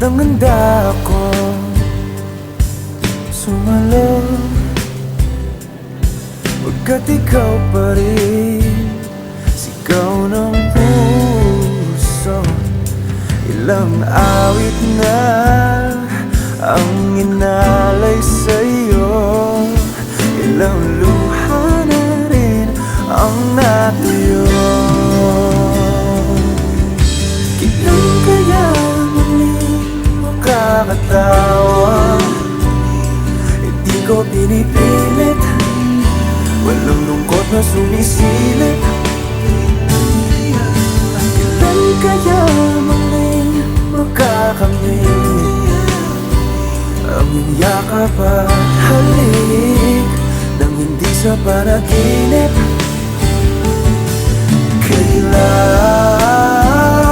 Handang handa akong sumalo, pagkat ikaw pa rin sigaw ng puso. Ilang awit na ang inalay sa'yo, ilang luha na rin ang natuyo. Kailan kaya muling makakatawa? Hindi ko pinipilit, walang lungkot na sumisilip. Kailan kaya muling makakamit ang iyong yakap at halik nang hindi sa panaginip? Kailan